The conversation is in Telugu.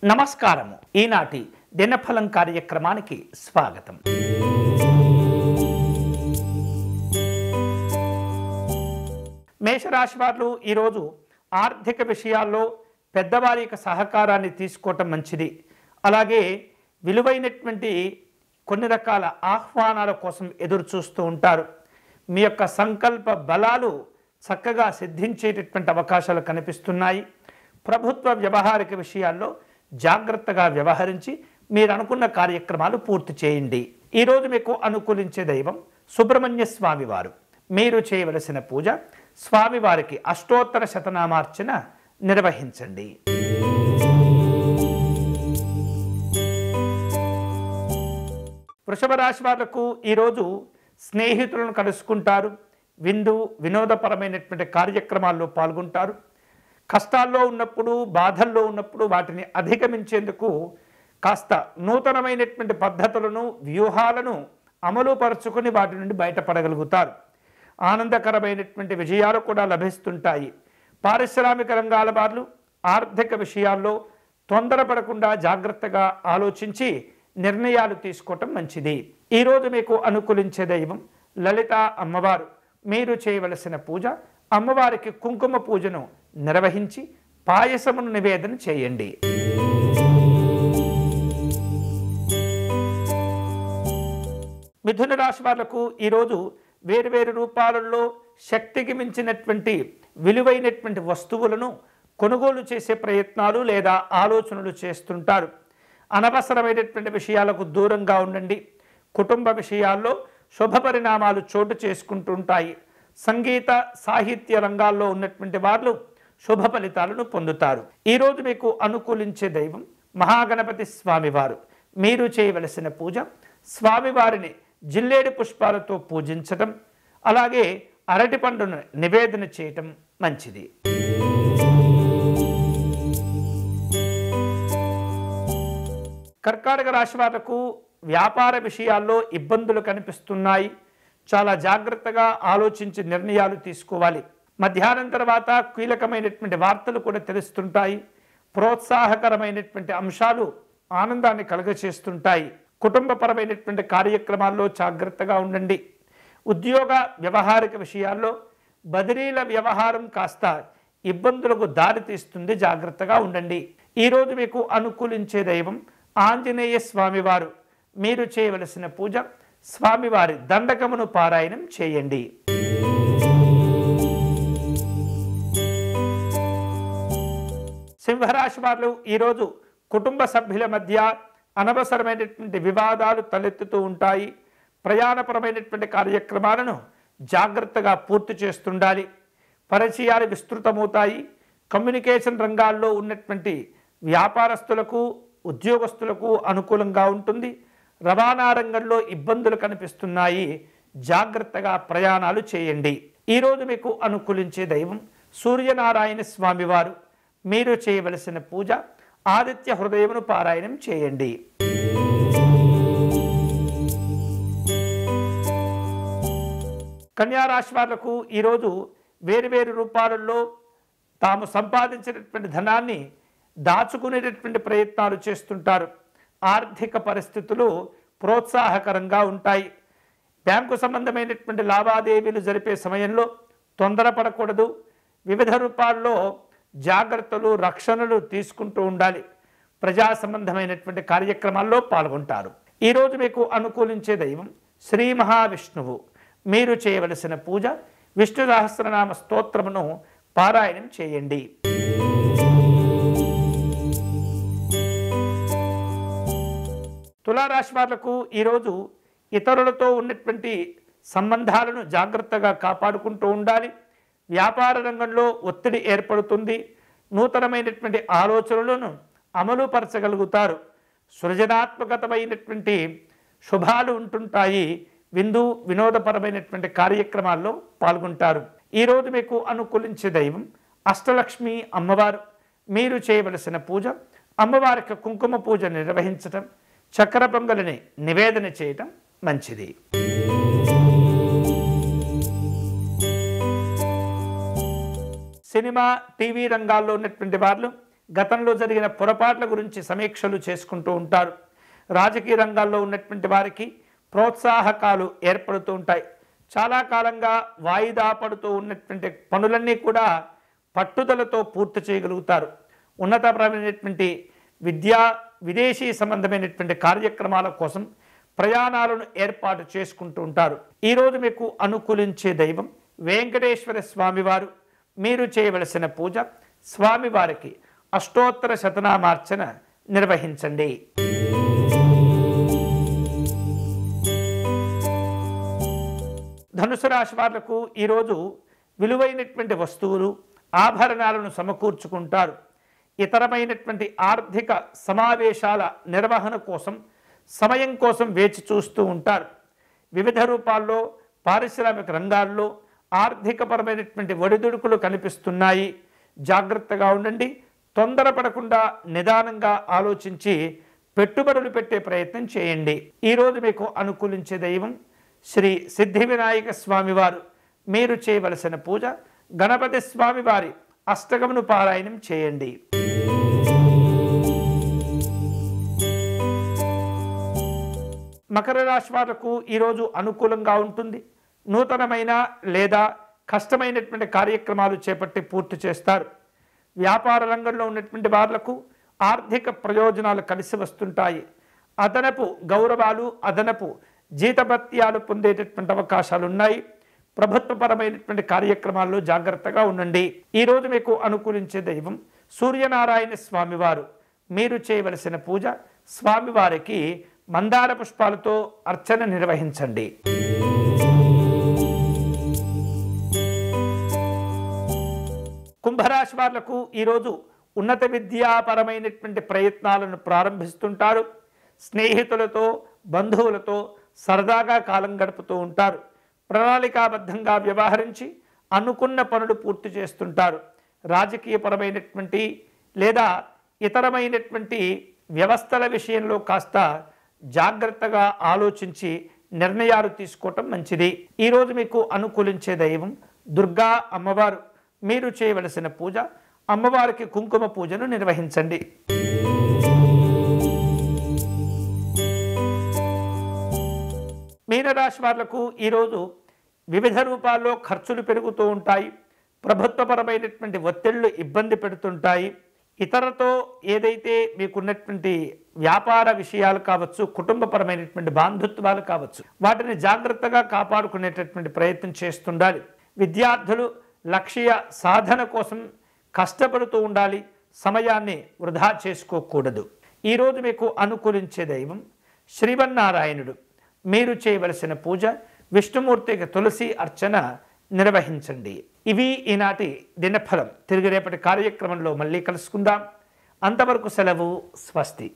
నమస్కారము. ఈనాటి దినఫలం కార్యక్రమానికి స్వాగతం. మేషరాశి వారు ఈరోజు ఆర్థిక విషయాల్లో పెద్దవారి యొక్క సహకారాన్ని తీసుకోవటం మంచిది. అలాగే విలువైనటువంటి కొన్ని రకాల ఆహ్వానాల కోసం ఎదురు చూస్తూ ఉంటారు. మీ యొక్క సంకల్ప బలాలు చక్కగా సిద్ధించేటటువంటి అవకాశాలు కనిపిస్తున్నాయి. ప్రభుత్వ వ్యవహారిక విషయాల్లో జాగ్రత్తగా వ్యవహరించి మీరు అనుకున్న కార్యక్రమాలు పూర్తి చేయండి. ఈరోజు మీకు అనుకూలించే దైవం సుబ్రహ్మణ్య స్వామి వారు. మీరు చేయవలసిన పూజ స్వామివారికి అష్టోత్తర శతనామార్చన నిర్వహించండి. వృషభ రాశి వాళ్లకు ఈరోజు స్నేహితులను కలుసుకుంటారు. వినోదపరమైనటువంటి కార్యక్రమాల్లో పాల్గొంటారు. కష్టాల్లో ఉన్నప్పుడు, బాధల్లో ఉన్నప్పుడు వాటిని అధిగమించేందుకు కాస్త నూతనమైనటువంటి పద్ధతులను, వ్యూహాలను అమలు పరుచుకుని వాటి నుండి బయటపడగలుగుతారు. ఆనందకరమైనటువంటి విజయాలు కూడా లభిస్తుంటాయి. పారిశ్రామిక రంగాల వారు ఆర్థిక విషయాల్లో తొందరపడకుండా జాగ్రత్తగా ఆలోచించి నిర్ణయాలు తీసుకోవటం మంచిది. ఈరోజు మీకు అనుకూలించే దైవం లలిత అమ్మవారు. మీరు చేయవలసిన పూజ అమ్మవారికి కుంకుమ పూజను నిర్వహించి పాయసమును నివేదన చేయండి. మిథున రాశి వాళ్లకు ఈరోజు వేరువేరు రూపాలలో శక్తికి మించినటువంటి విలువైనటువంటి వస్తువులను కొనుగోలు చేసే ప్రయత్నాలు లేదా ఆలోచనలు చేస్తుంటారు. అనవసరమైనటువంటి విషయాలకు దూరంగా ఉండండి. కుటుంబ విషయాల్లో శుభ పరిణామాలు చోటు చేసుకుంటుంటాయి. సంగీత సాహిత్య రంగాల్లో ఉన్నటువంటి వాళ్ళు శుభ ఫలితాలను పొందుతారు. ఈరోజు మీకు అనుకూలించే దైవం మహాగణపతి స్వామివారు. మీరు చేయవలసిన పూజ స్వామివారిని జిల్లేడు పుష్పాలతో పూజించటం, అలాగే అరటి పండును నివేదన చేయటం మంచిది. కర్కాటక రాశి వాళ్లకు వ్యాపార విషయాల్లో ఇబ్బందులు కనిపిస్తున్నాయి. చాలా జాగ్రత్తగా ఆలోచించి నిర్ణయాలు తీసుకోవాలి. మధ్యాహ్నం తర్వాత కీలకమైనటువంటి వార్తలు కూడా తెలుస్తుంటాయి. ప్రోత్సాహకరమైనటువంటి అంశాలు ఆనందాన్ని కలుగచేస్తుంటాయి. కుటుంబపరమైనటువంటి కార్యక్రమాల్లో జాగ్రత్తగా ఉండండి. ఉద్యోగ వ్యవహారిక విషయాల్లో బదిలీల వ్యవహారం కాస్త ఇబ్బందులకు దారితీస్తుంది. జాగ్రత్తగా ఉండండి. ఈరోజు మీకు అనుకూలించే దైవం ఆంజనేయ స్వామివారు. మీరు చేయవలసిన పూజ స్వామివారి దండకమును పారాయణం చేయండి. సింహరాశి వారు ఈరోజు కుటుంబ సభ్యుల మధ్య అనవసరమైనటువంటి వివాదాలు తలెత్తుతూ ఉంటాయి. ప్రయాణపరమైనటువంటి కార్యక్రమాలను జాగ్రత్తగా పూర్తి చేస్తుండాలి. పరిచయాలు విస్తృతమవుతాయి. కమ్యూనికేషన్ రంగాల్లో ఉన్నటువంటి వ్యాపారస్తులకు, ఉద్యోగస్తులకు అనుకూలంగా ఉంటుంది. రవాణా రంగంలో ఇబ్బందులు కనిపిస్తున్నాయి. జాగ్రత్తగా ప్రయాణాలు చేయండి. ఈరోజు మీకు అనుకూలించే దైవం సూర్యనారాయణ స్వామివారు. మీరు చేయవలసిన పూజ ఆదిత్య హృదయమును పారాయణం చేయండి. కన్యా రాశి వాళ్లకు ఈరోజు వేరువేరు రూపాలలో తాము సంపాదించినటువంటి ధనాన్ని దాచుకునేటటువంటి ప్రయత్నాలు చేస్తుంటారు. ఆర్థిక పరిస్థితులు ప్రోత్సాహకరంగా ఉంటాయి. బ్యాంకు సంబంధమైనటువంటి లావాదేవీలు జరిపే సమయంలో తొందరపడకూడదు. వివిధ రూపాల్లో జాగ్రత్తలు, రక్షణలు తీసుకుంటూ ఉండాలి. ప్రజా సంబంధమైనటువంటి కార్యక్రమాల్లో పాల్గొంటారు. ఈరోజు మీకు అనుకూలించే దైవం శ్రీ మహావిష్ణువు. మీరు చేయవలసిన పూజ విష్ణు సహస్రనామ స్తోత్రమును పారాయణం చేయండి. తులారాశి వాళ్లకు ఈరోజు ఇతరులతో ఉన్నటువంటి సంబంధాలను జాగ్రత్తగా కాపాడుకుంటూ ఉండాలి. వ్యాపార రంగంలో ఒత్తిడి ఏర్పడుతుంది. నూతనమైనటువంటి ఆలోచనలను అమలు పరచగలుగుతారు. సృజనాత్మకతమైనటువంటి శుభాలు ఉంటుంటాయి. వినోదపరమైనటువంటి కార్యక్రమాల్లో పాల్గొంటారు. ఈరోజు మీకు అనుకూలించే దైవం అష్టలక్ష్మి అమ్మవారు. మీరు చేయవలసిన పూజ అమ్మవారికి కుంకుమ పూజ నిర్వహించటం, చక్కెర పొంగలిని నివేదన చేయటం మంచిది. సినిమా, టీవీ రంగాల్లో ఉన్నటువంటి వాళ్ళు గతంలో జరిగిన పొరపాట్ల గురించి సమీక్షలు చేసుకుంటూ ఉంటారు. రాజకీయ రంగాల్లో ఉన్నటువంటి వారికి ప్రోత్సాహకాలు ఏర్పడుతూ ఉంటాయి. చాలా కాలంగా వాయిదా పడుతూ ఉన్నటువంటి పనులన్నీ కూడా పట్టుదలతో పూర్తి చేయగలుగుతారు. ఉన్నతమైనటువంటి విద్యా విదేశీ సంబంధమైనటువంటి కార్యక్రమాల కోసం ప్రయాణాలను ఏర్పాటు చేసుకుంటూ ఉంటారు. ఈరోజు మీకు అనుకూలించే దైవం వెంకటేశ్వర స్వామివారు. మీరు చేయవలసిన పూజ స్వామివారికి అష్టోత్తర శతనామార్చన నిర్వహించండి. ధనుసు రాశి వాళ్లకు ఈరోజు విలువైనటువంటి వస్తువులు ఆభరణాలను సమకూర్చుకుంటారు. ఇతరమైనటువంటి ఆర్థిక సమావేశాల నిర్వహణ కోసం సమయం కోసం వేచి చూస్తూ ఉంటారు. వివిధ రూపాల్లో పారిశ్రామిక రంగాల్లో ఆర్థికపరమైనటువంటి ఒడిదుడుకులు కనిపిస్తున్నాయి. జాగ్రత్తగా ఉండండి. తొందరపడకుండా నిదానంగా ఆలోచించి పెట్టుబడులు పెట్టే ప్రయత్నం చేయండి. ఈరోజు మీకు అనుకూలించే దైవం శ్రీ సిద్ధి వినాయక స్వామివారు. మీరు చేయవలసిన పూజ గణపతి స్వామివారి అష్టకమును పారాయణం చేయండి. మకర రాశి వాళ్లకు ఈరోజు అనుకూలంగా ఉంటుంది. నూతనమైన లేదా కష్టమైనటువంటి కార్యక్రమాలు చేపట్టి పూర్తి చేస్తారు. వ్యాపార రంగంలో ఉన్నటువంటి వాళ్లకు ఆర్థిక ప్రయోజనాలు కలిసి వస్తుంటాయి. అదనపు గౌరవాలు అదనపు జీతభత్యాలు పొందేటటువంటి అవకాశాలు ఉన్నాయి. ప్రభుత్వపరమైనటువంటి కార్యక్రమాల్లో జాగ్రత్తగా ఉండండి. ఈరోజు మీకు అనుకూలించే దైవం సూర్యనారాయణ స్వామివారు. మీరు చేయవలసిన పూజ స్వామివారికి మందార పుష్పాలతో అర్చన నిర్వహించండి. కుంభరాశి వాళ్లకు ఈరోజు ఉన్నత విద్యాపరమైనటువంటి ప్రయత్నాలను ప్రారంభిస్తుంటారు. స్నేహితులతో బంధువులతో సరదాగా కాలం గడుపుతూ ఉంటారు. ప్రణాళికాబద్ధంగా వ్యవహరించి అనుకున్న పనులు పూర్తి చేస్తుంటారు. రాజకీయపరమైనటువంటి లేదా ఇతరమైనటువంటి వ్యవస్థల విషయంలో కాస్త జాగ్రత్తగా ఆలోచించి నిర్ణయాలు తీసుకోవటం మంచిది. ఈరోజు మీకు అనుకూలించే దైవం దుర్గా అమ్మవారు. మీరు చేయవలసిన పూజ అమ్మవారికి కుంకుమ పూజను నిర్వహించండి. మీనరాశి వాళ్లకు ఈరోజు వివిధ రూపాల్లో ఖర్చులు పెరుగుతూ ఉంటాయి. ప్రభుత్వపరమైనటువంటి ఒత్తిళ్లు ఇబ్బంది పెడుతుంటాయి. ఇతరులతో ఏదైతే మీకున్నటువంటి వ్యాపార విషయాలు కావచ్చు, కుటుంబపరమైనటువంటి బాంధుత్వాలు కావచ్చు, వాటిని జాగ్రత్తగా కాపాడుకునేటటువంటి ప్రయత్నం చేస్తుండాలి. విద్యార్థులు లక్ష్య సాధన కోసం కష్టపడుతూ ఉండాలి. సమయాన్ని వృధా చేసుకోకూడదు. ఈరోజు మీకు అనుకూలించే దైవం శ్రీమన్నారాయణుడు. మీరు చేయవలసిన పూజ విష్ణుమూర్తికి తులసి అర్చన నిర్వహించండి. ఇవి ఈనాటి దినఫలం. తిరిగి రేపటి కార్యక్రమంలో మళ్ళీ కలుసుకుందాం. అంతవరకు సెలవు. స్వస్తి.